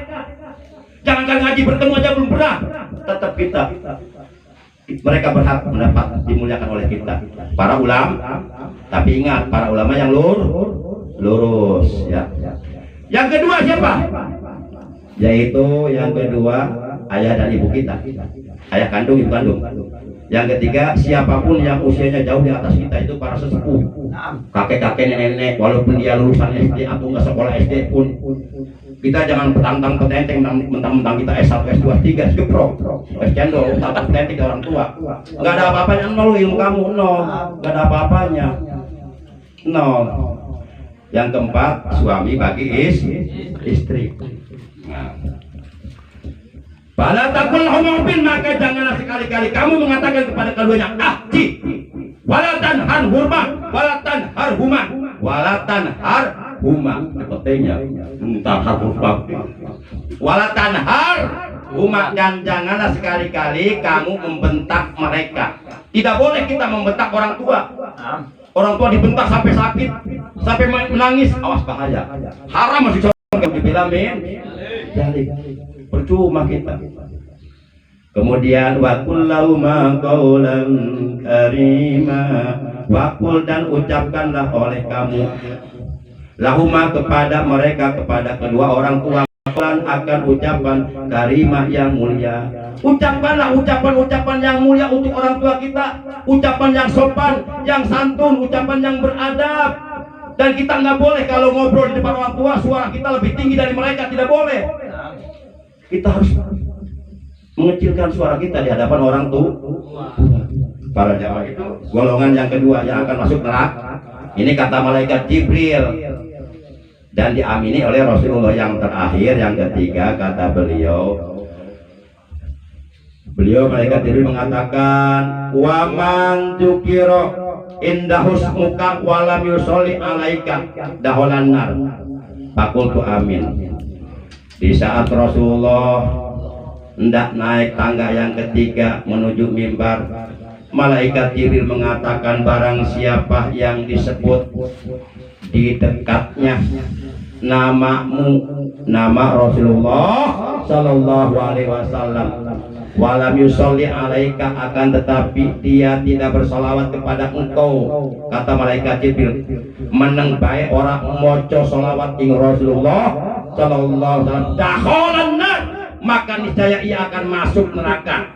jangankan ngaji bertemu aja belum pernah, tetap mereka berhak mendapat dimuliakan oleh kita, para ulama. Tapi ingat, para ulama yang lurus ya. Yang kedua siapa? Yaitu yang kedua ayah dan ibu kita, ayah kandung, ibu kandung. Yang ketiga, siapapun yang usianya jauh di atas kita, itu para sesepuh, kakek-kakek, nenek-nenek, walaupun dia lulusan SD atau nggak sekolah SD pun, kita jangan petantang petenteng mentang-mentang kita S1, S2, S3, S-Geprok, S-Cendol, tak petenteng ke orang tua. Nggak ada apa-apanya, nol ilmu kamu, nol. Nggak ada apa-apanya, nol. Yang keempat, suami bagi istri. Nah. Fala taqul lahum uffin, maka janganlah sekali-kali kamu mengatakan kepada keduanya cik. Wala tanharhuma, wala tanharhuma, wala tanharhuma. Pentingnya tanharhuma. Wala tanharhuma, dan janganlah sekali-kali kamu membentak mereka. Tidak boleh kita membentak orang tua. Orang tua dibentak sampai sakit, sampai menangis, awas bahaya. Haram masih coba dibilang jalik. Percuma kita. Kemudian waqul lahuma qawlan karima, waqul, dan ucapkanlah oleh kamu lahuma kepada mereka, kepada kedua orang tua, akan ucapan karimah yang mulia. Ucapkanlah ucapan-ucapan yang mulia untuk orang tua kita, ucapan yang sopan, yang santun, ucapan yang beradab. Dan kita nggak boleh kalau ngobrol di depan orang tua suara kita lebih tinggi dari mereka, tidak boleh. Kita harus mengecilkan suara kita di hadapan orang tua. Para jamaah itu golongan yang kedua yang akan masuk neraka. Ini kata malaikat Jibril dan diamini oleh Rasulullah yang terakhir, yang ketiga. Kata beliau malaikat Jibril mengatakan, wa man dzukira indahus muka walam yusolli alaika daholan nar. Fakultu amin. Di saat Rasulullah hendak naik tangga yang ketiga menuju mimbar, malaikat Jibril mengatakan, barang siapa yang disebut di dekatnya namamu, nama Rasulullah Sallallahu Alaihi Wasallam, walam yusolli alaika, akan tetapi dia tidak bersolawat kepada engkau, kata malaikat Jibril, meneng bae orang moco solawat ing Rasulullah Sallallahu Alaihi Wasallam, dakholan nar, maka niscaya ia akan masuk neraka.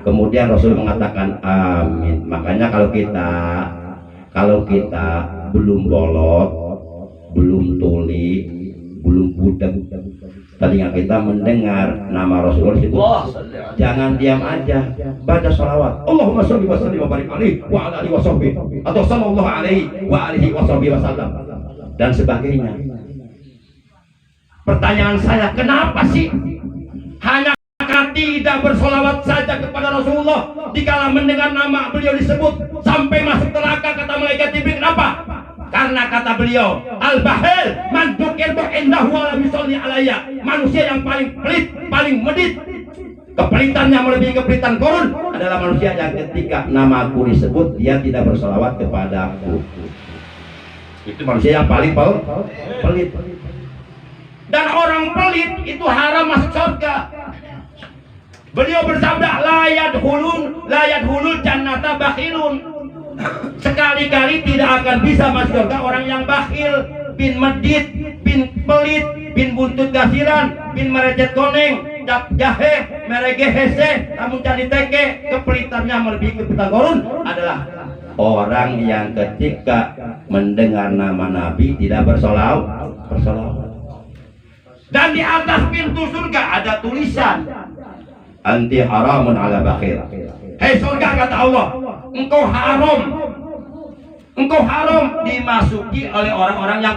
Kemudian Rasul mengatakan amin. Makanya kalau kita belum bolot, belum tuli, belum budek, telinga kita mendengar nama Rasulullah itu, jangan diam aja, baca sholawat, Allahumma sholli wa sallim wa barik alaihi wa ala alihi wa sahbihi, atau sallallahu alaihi wa alihi wa sahbihi wasallam, dan sebagainya. Pertanyaan saya, kenapa sih hanya tidak bersolawat saja kepada Rasulullah dikala mendengar nama beliau disebut sampai masuk neraka, kata malaikat Jibril. Kenapa? Karena kata beliau, al-bahil man dzukirtu indahu wa lam yusalli alayya. Manusia yang paling pelit, paling medit, kepelitannya melebihi kepelitan korun adalah manusia yang ketika namaku disebut dia tidak bersolawat kepadaku. Itu manusia yang paling pelit. Dan orang pelit itu haram masuk surga. Beliau bersabda, la yadkhulul jannata bakhilun. Sekali-kali tidak akan bisa masuk surga orang yang bakhil, bin medit, bin pelit, bin buntut gasiran, bin merecet koneng, cap jahe, merege hese, namun cari teke. Kepelitannya melebihi kepelitan korun adalah orang yang ketika mendengar nama Nabi tidak bersolawat. Dan di atas pintu surga ada tulisan, anti haramun ala bakhil. Hei surga, kata Allah, engkau haram dimasuki oleh orang-orang yang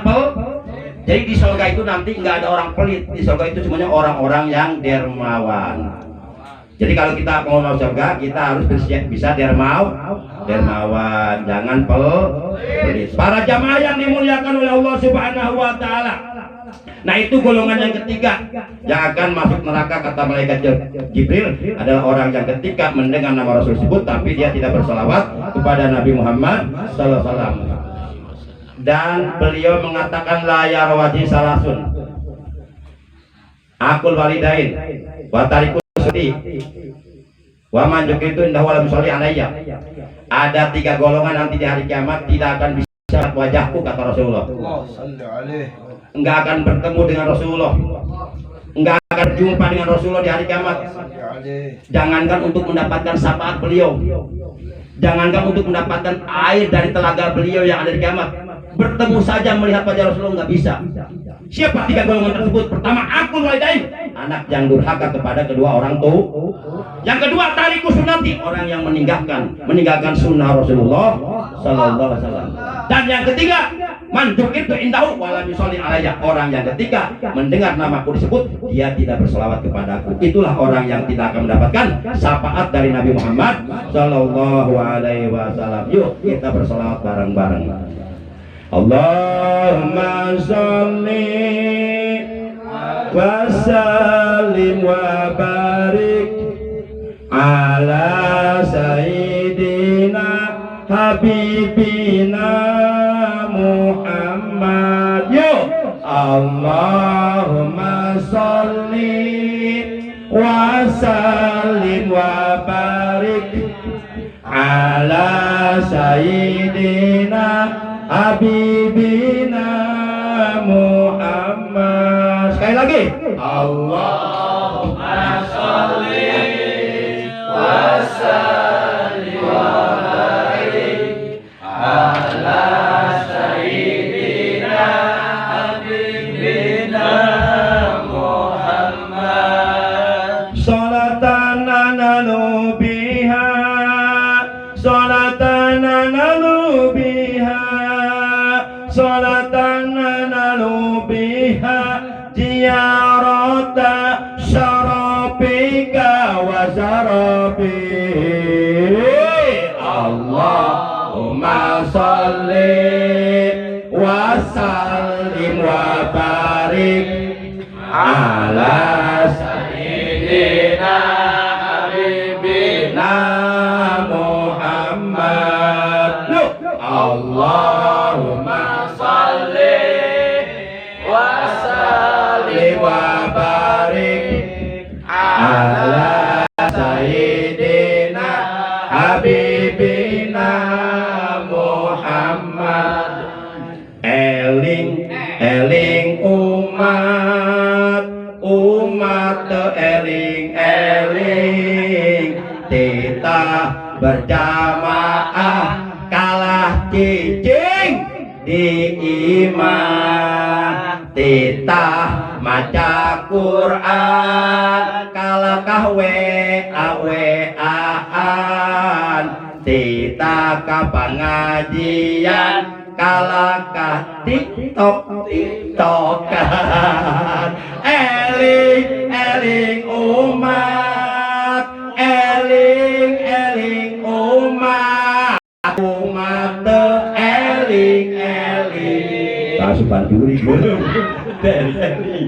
Jadi di surga itu nanti nggak ada orang pelit. Di surga itu semuanya orang-orang yang dermawan. Jadi kalau kita mau masuk surga, kita harus bisa dermawan, jangan pelit. Para jamaah yang dimuliakan oleh Allah Subhanahu wa taala. Nah, itu golongan yang ketiga yang akan masuk neraka, kata malaikat Jibril, adalah orang yang ketika mendengar nama Rasul tersebut tapi dia tidak bersolawat kepada Nabi Muhammad sallallahu alaihi wasallam. Dan beliau mengatakan la yarwaji salasun, akul walidain wa tariku suti wa man itu indah walam sholli alayya. Ada 3 golongan nanti di hari kiamat tidak akan bisa lihat wajahku, kata Rasulullah. Enggak akan bertemu dengan Rasulullah, enggak akan jumpa dengan Rasulullah di hari kiamat. Jangankan untuk mendapatkan syafaat beliau, jangankan untuk mendapatkan air dari telaga beliau yang ada di kiamat, bertemu saja melihat wajah Rasulullah nggak bisa. Siapa 3 golongan tersebut? Pertama, akul walidain, anak yang durhaka kepada kedua orang tua. Yang kedua, tariku sunnati, orang yang meninggalkan sunnah Rasulullah sallallahu alaihi wasallam. Dan yang ketiga, man dzukirtu indahu wa lam yusalli alayya, orang yang ketika mendengar namaku disebut dia tidak berselawat kepadaku. Itulah orang yang tidak akan mendapatkan syafaat dari Nabi Muhammad sallallahu alaihi wasallam. Yuk kita berselawat bareng-bareng. Allahumma sholli wa sallim wa barik ala sayyidina habibina Muhammad. Yuk, Allahumma sholli wa sallim wa barik ala sayyidina habibina Muhammad. Sekali lagi, Allahumma sholli wa sallim wa barik ala sayyidina habibina Muhammad. Sholatan nanalu biha, sholatan nanalu biha, sholatan nanalu biha ziyarata syarabika wa zarabi. Allahumma sholli wa sallim wa barik ala sayyidina habibina Muhammad. Allahumma sholli wa sallim wa barik ala sayyidina habibina Muhammad. Eling eling umat eling eling, kita berjamaah kalah cicing di iman, titah maca Quran kalah kahwe-aweaan, titah kapangajian kalah kah tiktokan. Eling eling umat Banduri dari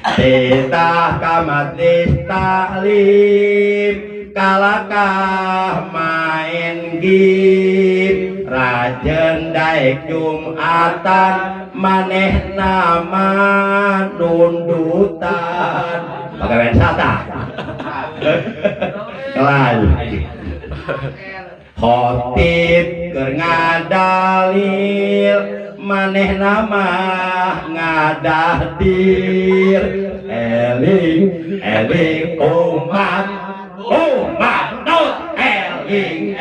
Titah kamatlis taklim kalakah main game rajen daek Jumatan maneh nama nundutan bagaimana sata lain khotib keur ngadalil maneh nama ngadadir eling umat not eling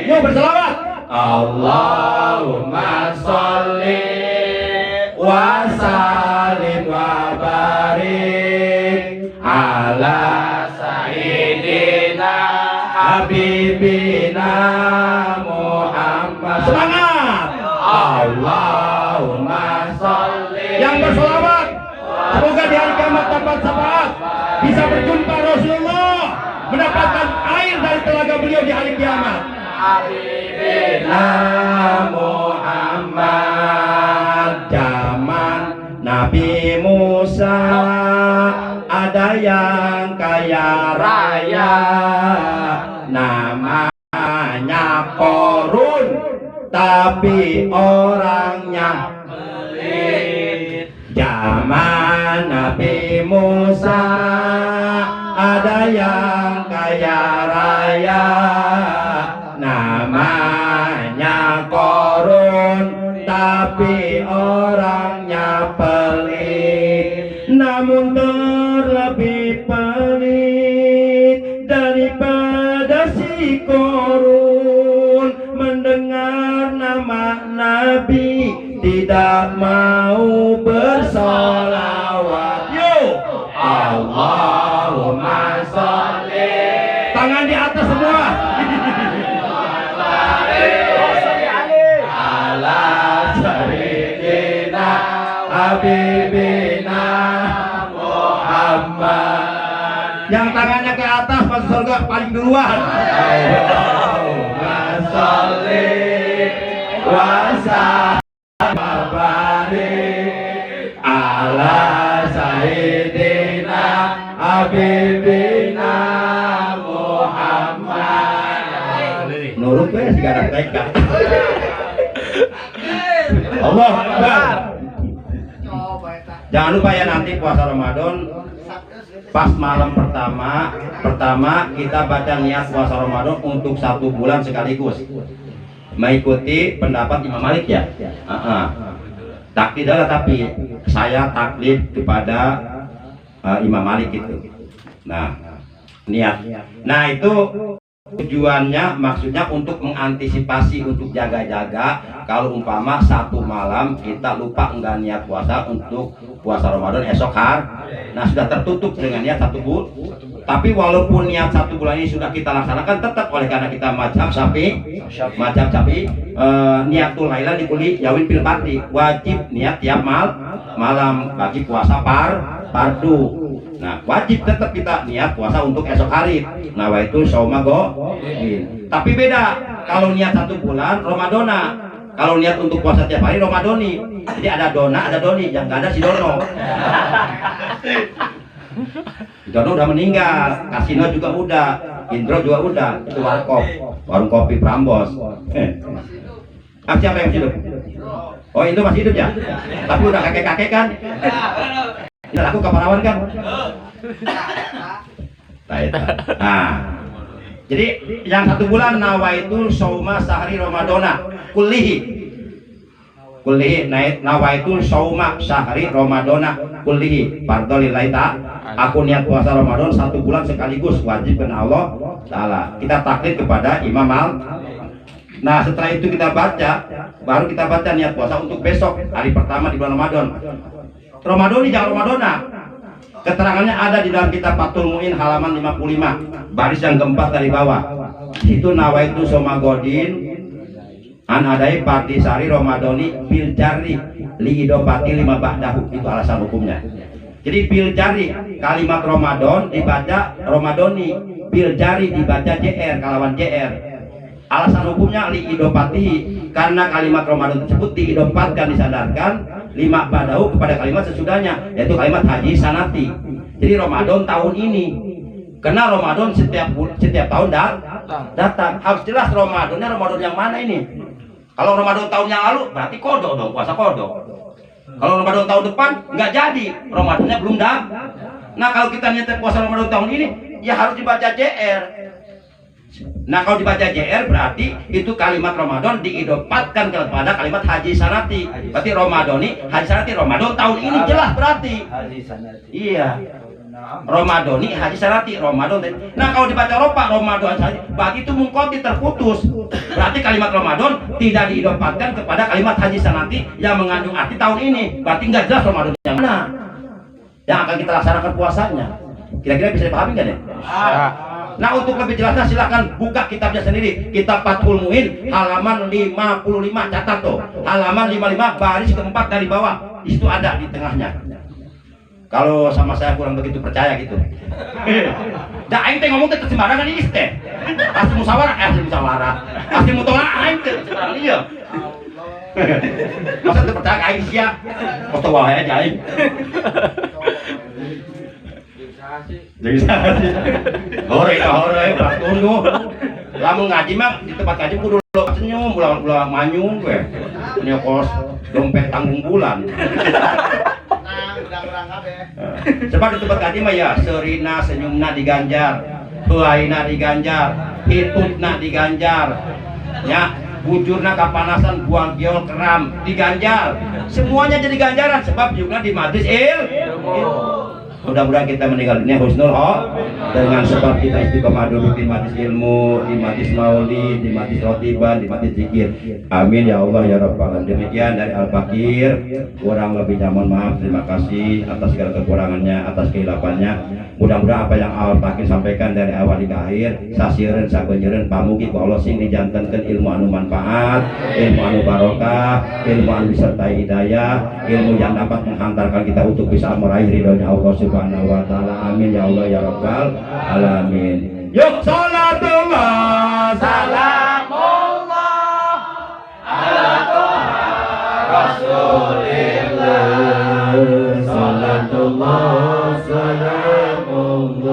yuk berselawat Allahumma sholli wa sallim wa barik ala sayyidina habibina Muhammad. Semangat! Allahumma sholli. Yang berselawat semoga di hari kiamat dapat syafaat, bisa berjumpa Rasulullah, mendapatkan air dari telaga beliau di hari kiamat. Habibina Muhammad. Zaman Nabi Musa ada yang kaya raya namanya Korun, tapi orangnya pelit. Zaman Nabi Musa ada yang kaya raya namanya Korun, tapi orangnya pelit. Namun terlebih pelit daripada si Korun, mendengar nama Nabi tidak mau bersolawat. Yuk Allahumma sholli, tangan di atas semua. Ala sayyidina habibina Muhammad. Yang tangannya ke atas masuk surga paling duluan. Allahumma sholli wa sallim wa barik ala sayyidina habibina Muhammad. Nurut we sekarang teka. Allah Akbar. Jangan lupa ya, nanti puasa Ramadan pas malam pertama kita baca niat puasa Ramadan untuk 1 bulan sekaligus, mengikuti pendapat Imam Malik ya. Taklid adalah, tapi saya taklid kepada Imam Malik itu. Nah, niat. Nah, itu tujuannya, maksudnya untuk mengantisipasi, untuk jaga-jaga kalau umpama 1 malam kita lupa enggak niat puasa untuk puasa Ramadan esok hari. Nah, sudah tertutup dengan niat 1 bulan. Tapi walaupun niat 1 bulan ini sudah kita laksanakan, tetap oleh karena kita mazhab Syafi'i, niatul lailan dikuli yawin fil fardi, wajib niat tiap malam bagi puasa fardu. Nah, wajib tetap kita niat puasa untuk esok hari. Nawaitu shauma godin. Tapi beda kalau niat 1 bulan Ramadona. Kalau niat untuk puasa tiap hari Ramadoni. Jadi ada dona, ada doni, yang nggak ada si Dono. Dono udah meninggal, Kasino juga udah, Indro juga udah, itu warung kopi Prambos. Siapa yang hidup? Oh, Indro masih hidup ya? Tapi udah kakek-kakek kan? Ini aku kaparawan kan? Nah, jadi yang 1 bulan nawaitu shauma sahri Ramadona kullihi nawaitu shauma sahri Ramadona kullihi fardhu lillahi ta'ala. Aku niat puasa Ramadan 1 bulan sekaligus, wajib karena Allah Ta'ala. Kita taklid kepada Imam Nah, setelah itu kita baca, baru kita baca niat puasa untuk besok, hari pertama di bulan Ramadan. Ramadoni jangan Ramadona. Keterangannya ada di dalam kitab Fathul Mu'in halaman 55, baris yang keempat dari bawah. Itu nawaitu shauma godin an adai partisari Ramadoni bil jari li idopati 5 ba'dahu. Itu alasan hukumnya. Jadi bil jari kalimat Ramadan dibaca Ramadoni, bil jari dibaca JR kalawan JR. Alasan hukumnya li idopati karena kalimat Ramadan tersebut diidomparkan, disandarkan lima ba'dahu kepada kalimat sesudahnya, yaitu kalimat haji sanati. Jadi Ramadan tahun ini, karena Ramadan setiap tahun datang, harus jelas Ramadannya Ramadan yang mana ini. Kalau Ramadan tahun yang lalu berarti kodok dong, puasa kodok. Kalau Ramadan tahun depan nggak jadi, Ramadannya belum datang. Nah kalau kita nyetir puasa Ramadan tahun ini, ya harus dibaca JR. Nah kalau dibaca JR berarti itu kalimat Ramadan diidopatkan kepada kalimat haji sanati. Berarti Ramadhani, haji sanati, Ramadan tahun ini jelas berarti. Haji sanati. Iya. Ramadhani, haji sanati, Ramadan. Nah kalau dibaca ropa Ramadan saja, berarti itu mungkoti terputus. Berarti kalimat Ramadan tidak diidopatkan kepada kalimat haji sanati yang mengandung arti tahun ini. Berarti nggak jelas Ramadan yang mana yang akan kita laksanakan puasanya. Kira-kira bisa dipahami nggak deh? Nah untuk lebih jelasnya silahkan buka kitabnya sendiri, kitab Fathul Muin halaman 55, catat tuh, halaman 55 baris keempat dari bawah, di situ ada di tengahnya. Kalau sama saya kurang begitu percaya gitu. Dah aing teh ngomong teh sembarangan ini teh. Asli musyawarah, asli mutola aing teh sembarangan iya. Masa teu percaya ka aing sia? Foto wae aja aing. Jadi sih. Hore, ulah tunggu. Lamun ngaji mah di tempat ngaji kudu senyum, ulah manyung we. Nyokos dompet tanggung bulan. Sebab di tempat ngaji mah ya serina senyumna diganjar, heuaina diganjar, hitutna diganjar. Ya, bujurna kapanasan buang giol keram diganjar. Semuanya jadi ganjaran sebab juga di majlis ilmu. Mudah-mudahan kita meninggal dunia husnul dengan sebab kita istiqomah dulu di majlis ilmu, di majlis maulid, di majlis rotiban, di majlis zikir. Amin ya Allah ya Rabbal alamin. Demikian dari Al-Fakir, kurang lebihnya mohon maaf. Terima kasih atas segala kekurangannya, atas kehilafannya. Mudah-mudahan apa yang Al-Fakir sampaikan dari awal hingga akhir, sasireun sabeuneureun pamugi ku Allah sing dijantenkeun ilmu anu manfaat, ilmu anu barokah, ilmu anu disertai hidayah, ilmu yang dapat menghantarkan kita untuk bisa meraih ridhonya Allah Subhanahu wa taala. Amin ya Allah ya Rabbal alamin. Yuk salatullah salamullah ala Rasulillah, salatullah salamullah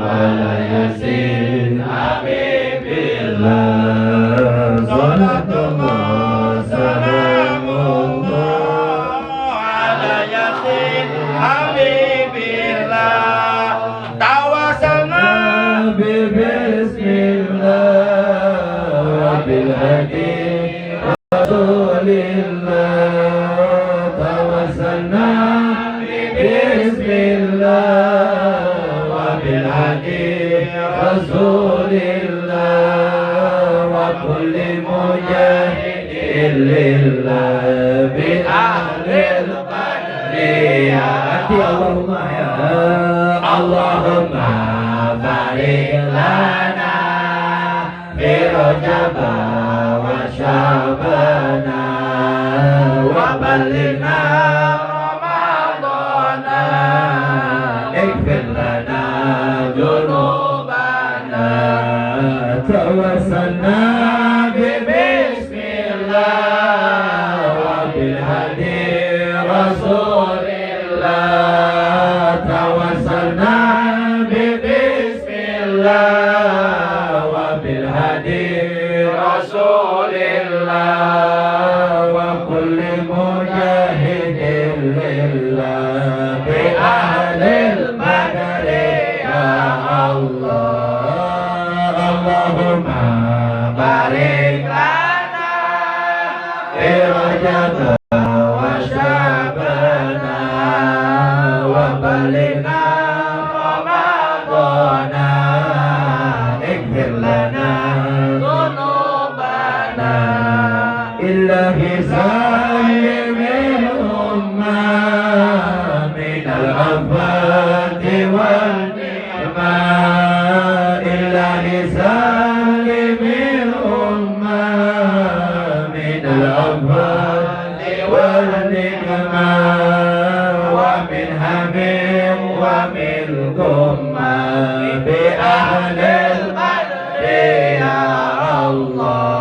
ala yasin habibillah, salatullah salamullah ala yasin habibillah, tawasalna bismillah bil hadi rasulillah, tawasalna bismillah bil hadi rasulillah wa kulli mujahidin lillah bi ahlil qadriyati. Allahumma ya Allahumma barik lana fi Rajab wa Sya'bana wa ballighna Ramadana, ighfir lana dzunubana, tawassalna bi bismillah wa bil hadi rasulillah, tawassalna bi bismillah wa bil hadi rasulillah wa kulli mujahidin lillah bi ahlil badri ya Allah. Allahumma barik lana fi Rajab wa Sya'bana wa ballighna Ramadana, ighfir lana dzunubana, illahi salimil ummah minal afati wal ni'mah, illahi salimil ummah minal afati wal ni'mah wa min hamim wa min gumma bi ahlil badri ya Allah.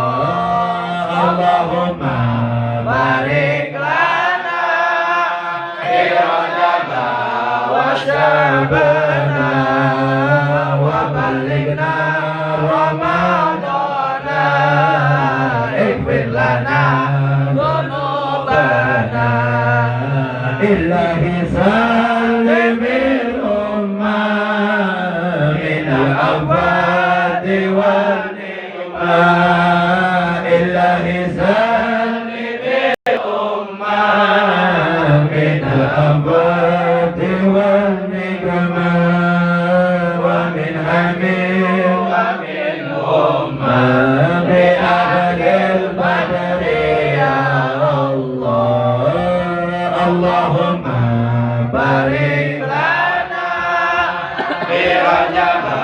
Rajaba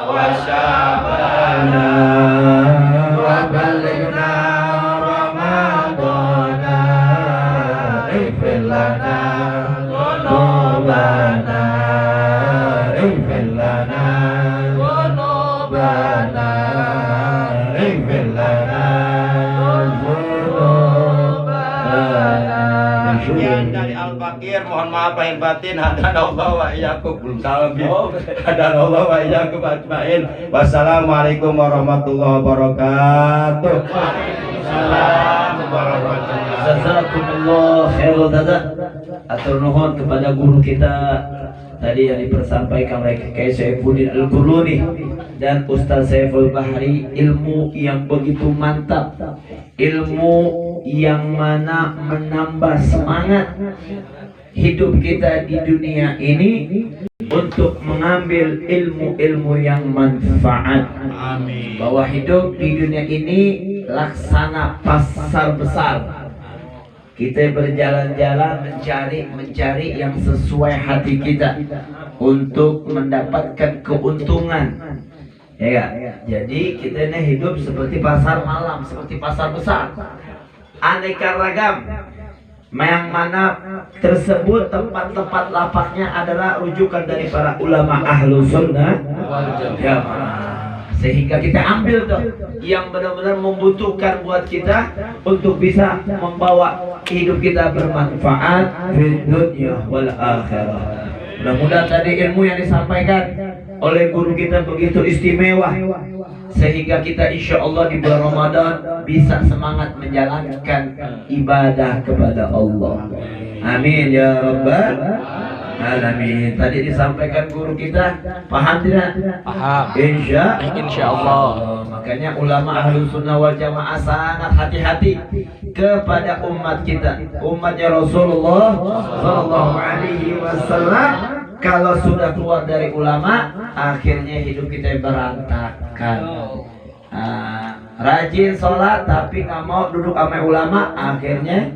wa Sya'bana wa balighna Ramadana ighfir lana dhunubana ighfir lana dhunubana ighfir lana dhunubana. Sekian dari Al-Fakir, mohon maaf lahir batin. Hadanallah wa iyyakum, belum salam ya. Hadanallah wa iyyakum ajmain. Wassalamualaikum warahmatullahi wabarakatuh. Waalaikumsalam warahmatullahi Jazakumullah khairan dada. Atur nuhun kepada guru kita tadi yang dipersampaikan oleh Kiai Saifuddin Al-Quruni dan Ustaz Saiful Bahri, ilmu yang begitu mantap, ilmu yang mana menambah semangat hidup kita di dunia ini untuk mengambil ilmu-ilmu yang manfaat. Amin. Bahwa hidup di dunia ini laksana pasar besar. Kita berjalan-jalan mencari yang sesuai hati kita untuk mendapatkan keuntungan. Ya, jadi kita ini hidup seperti pasar malam, seperti pasar besar. Aneka ragam, yang mana tersebut tempat-tempat lapaknya adalah rujukan dari para ulama ahlu sunnah ya, sehingga kita ambil tuh yang benar-benar membutuhkan buat kita untuk bisa membawa hidup kita bermanfaat di dunia wal akhirah. Mudah-mudahan tadi ilmu yang disampaikan oleh guru kita begitu istimewa, sehingga kita insya Allah di bulan Ramadan bisa semangat menjalankan ibadah kepada Allah. Amin ya rabbal alamin. Tadi disampaikan guru kita, paham tidak? Paham. Insya Allah. Makanya ulama ahlu sunnah wal jamaah sangat hati-hati kepada umat kita, umatnya Rasulullah Sallallahu Alaihi Wasallam. Kalau sudah keluar dari ulama, akhirnya hidup kita berantakan. Rajin sholat tapi nggak mau duduk sama ulama, akhirnya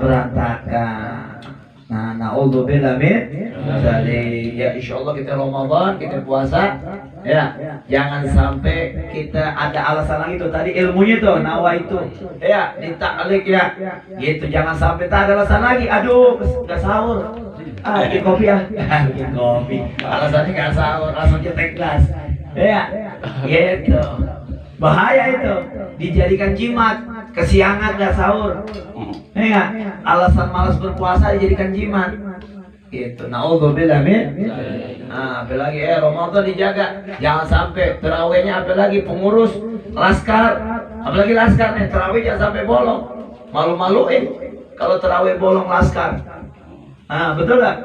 berantakan. Nah, naudzubillah min dzalik. Ya insyaallah kita Ramadan, kita puasa, ya. Jangan sampai kita ada alasan lagi tuh tadi ilmunya tuh nawa itu. Ya, ditaklik ya. Gitu, jangan sampai tak ada alasan lagi. Aduh, enggak sahur. Bikin kopi ya. Bikin kopi. Alasannya enggak sahur, alasannya teh gelas. Ya. Gitu. Bahaya itu. Dijadikan jimat, kesiangan enggak sahur. Ya, alasan malas berpuasa dijadikan jimat. Gitu. Naudzubillah min. Apalagi Ramadan dijaga. Jangan sampai terawihnya, apalagi pengurus laskar, apalagi laskar nih terawih jangan sampai bolong. Malu-maluin kalau terawih bolong laskar. Betul gak?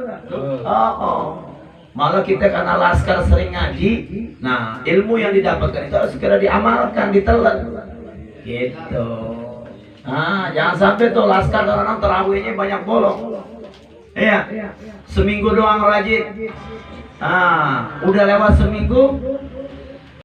Malah kita karena laskar sering ngaji, nah ilmu yang didapatkan itu harus segera diamalkan, ditelan. Gitu. Jangan sampai tuh laskar orang terawihnya banyak bolong. Iya, seminggu doang rajin. Udah lewat seminggu,